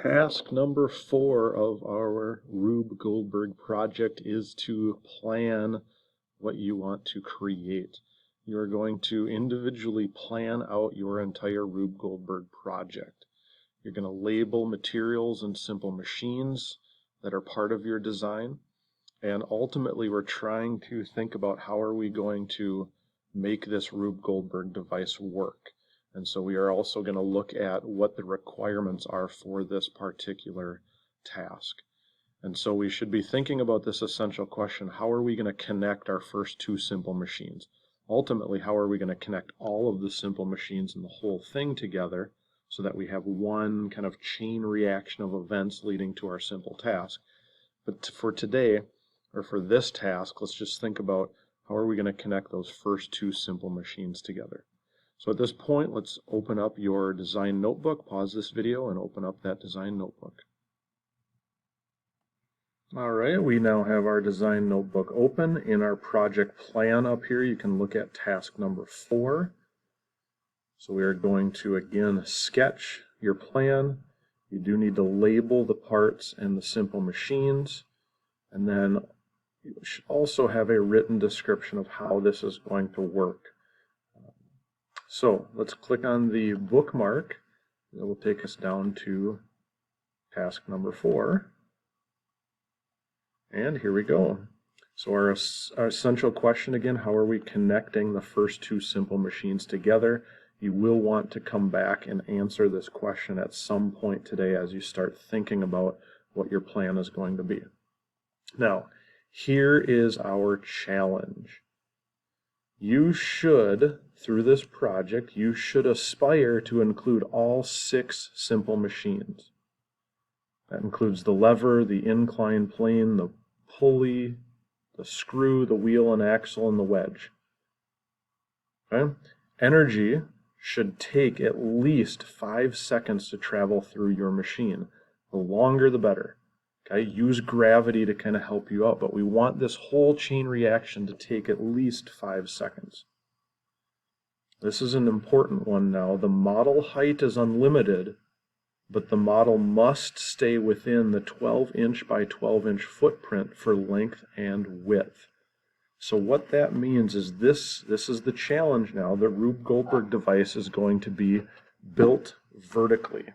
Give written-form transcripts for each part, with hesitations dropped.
Task number 4 of our Rube Goldberg project is to plan what you want to create. You're going to individually plan out your entire Rube Goldberg project. You're going to label materials and simple machines that are part of your design, and ultimately we're trying to think about how are we going to make this Rube Goldberg device work. And so we are also going to look at what the requirements are for this particular task. And so we should be thinking about this essential question: how are we going to connect our first 2 simple machines? Ultimately, how are we going to connect all of the simple machines and the whole thing together so that we have one kind of chain reaction of events leading to our simple task? But for today, or for this task, let's just think about how are we going to connect those first 2 simple machines together. So at this point, let's open up your design notebook, pause this video, and open up that design notebook. Alright, we now have our design notebook open. In our project plan up here, you can look at task number 4. So we are going to again sketch your plan. You do need to label the parts and the simple machines, and then you should also have a written description of how this is going to work. So let's click on the bookmark. That will take us down to task number 4. And here we go. So our essential question again, how are we connecting the first 2 simple machines together? You will want to come back and answer this question at some point today as you start thinking about what your plan is going to be. Now, here is our challenge. You should, through this project, you should aspire to include all 6 simple machines. That includes the lever, the incline plane, the pulley, the screw, the wheel and axle, and the wedge. Okay? Energy should take at least 5 seconds to travel through your machine. The longer the better. Okay? Use gravity to kind of help you out, but we want this whole chain reaction to take at least 5 seconds. This is an important one now. The model height is unlimited, but the model must stay within the 12-inch by 12-inch footprint for length and width. So what that means is this is the challenge now. The Rube Goldberg device is going to be built vertically.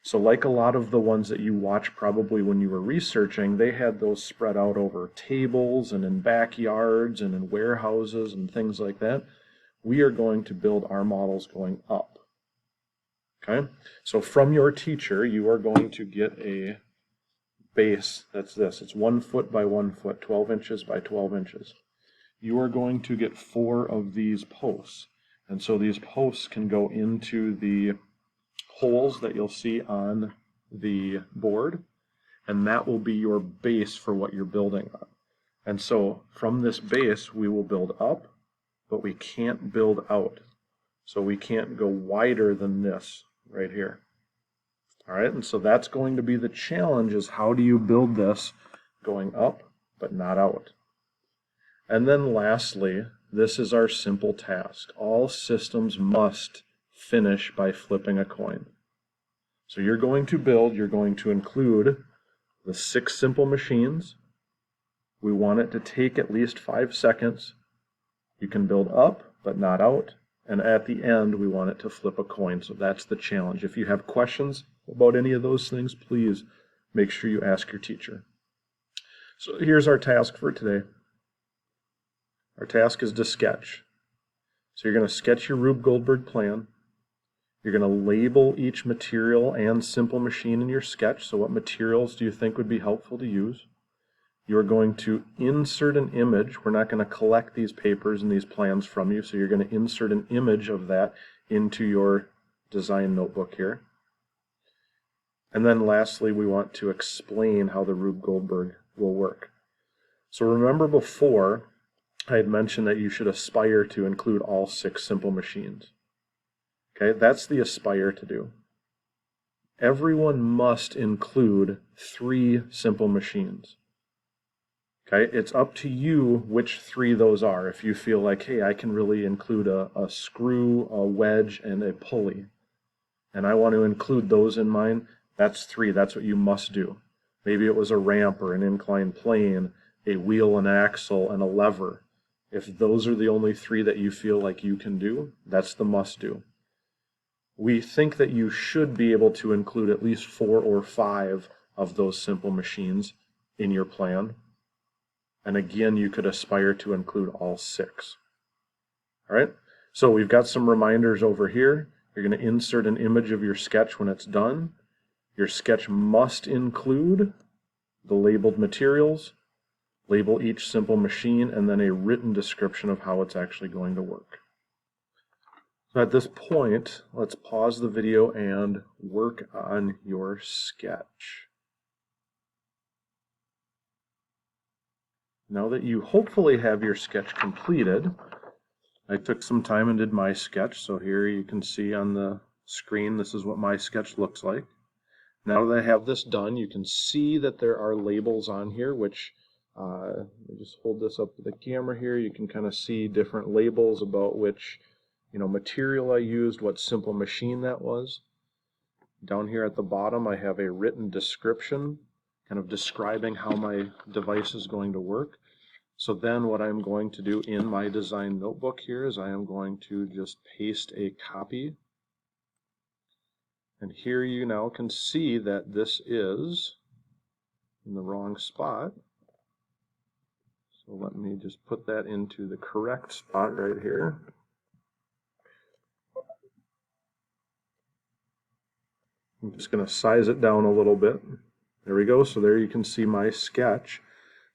So like a lot of the ones that you watched probably when you were researching, they had those spread out over tables and in backyards and in warehouses and things like that. We are going to build our models going up. Okay? So from your teacher, you are going to get a base that's this. It's 1 foot by 1 foot, 12 inches by 12 inches. You are going to get 4 of these posts. And so these posts can go into the holes that you'll see on the board, and that will be your base for what you're building on. And so from this base we will build up, but we can't build out. So we can't go wider than this right here. Alright, and so that's going to be the challenge, is how do you build this going up but not out? And then lastly, this is our simple task. All systems must finish by flipping a coin. So you're going to build, you're going to include the 6 simple machines. We want it to take at least 5 seconds. You can build up, but not out. And at the end, we want it to flip a coin. So that's the challenge. If you have questions about any of those things, please make sure you ask your teacher. So here's our task for today. Our task is to sketch. So you're going to sketch your Rube Goldberg plan. You're going to label each material and simple machine in your sketch. So what materials do you think would be helpful to use? You're going to insert an image. We're not going to collect these papers and these plans from you, so you're going to insert an image of that into your design notebook here. And then lastly, we want to explain how the Rube Goldberg will work. So remember before, I had mentioned that you should aspire to include all 6 simple machines. Okay, that's the aspire to do. Everyone must include 3 simple machines. Okay, it's up to you which 3 those are. If you feel like, hey, I can really include a screw, a wedge, and a pulley, and I want to include those in mine, That's 3. That's what you must do. Maybe it was a ramp or an inclined plane, a wheel, an axle, and a lever. If those are the only 3 that you feel like you can do, that's the must do. We think that you should be able to include at least 4 or 5 of those simple machines in your plan. And again, you could aspire to include all 6. All right, so we've got some reminders over here. You're going to insert an image of your sketch when it's done. Your sketch must include the labeled materials, label each simple machine, and then a written description of how it's actually going to work. So at this point, let's pause the video and work on your sketch. Now that you hopefully have your sketch completed, I took some time and did my sketch. So here you can see on the screen, this is what my sketch looks like. Now that I have this done, you can see that there are labels on here, which, let me just hold this up to the camera here. You can kind of see different labels about which, material I used, what simple machine that was. Down here at the bottom, I have a written description, kind of describing how my device is going to work. So then what I'm going to do in my design notebook here is I am going to just paste a copy. And here you now can see that this is in the wrong spot. So let me just put that into the correct spot right here. I'm just going to size it down a little bit. There we go. So there you can see my sketch.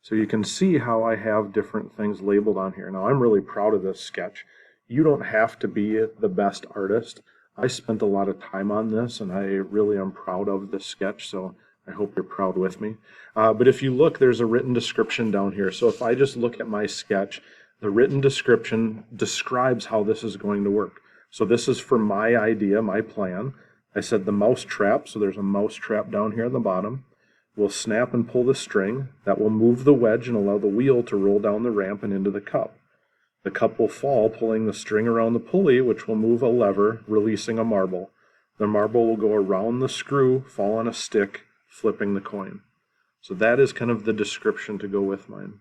So you can see how I have different things labeled on here. Now I'm really proud of this sketch. You don't have to be the best artist. I spent a lot of time on this and I really am proud of this sketch, so I hope you're proud with me. But if you look, there's a written description down here. So if I just look at my sketch, the written description describes how this is going to work. So this is for my idea, my plan. I said the mouse trap, so there's a mouse trap down here at the bottom. We'll snap and pull the string. That will move the wedge and allow the wheel to roll down the ramp and into the cup. The cup will fall, pulling the string around the pulley, which will move a lever, releasing a marble. The marble will go around the screw, fall on a stick, flipping the coin. So that is kind of the description to go with mine.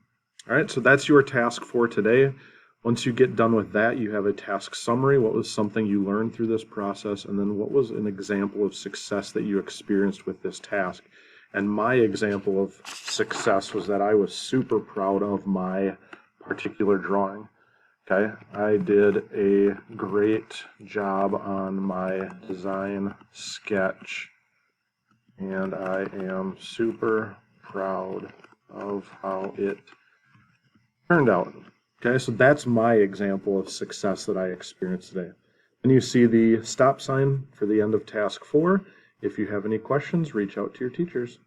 All right, so that's your task for today. Once you get done with that, you have a task summary. What was something you learned through this process? And then what was an example of success that you experienced with this task? And my example of success was that I was super proud of my particular drawing. Okay, I did a great job on my design sketch, and I am super proud of how it turned out. Okay, so that's my example of success that I experienced today. And you see the stop sign for the end of task 4. If you have any questions, reach out to your teachers.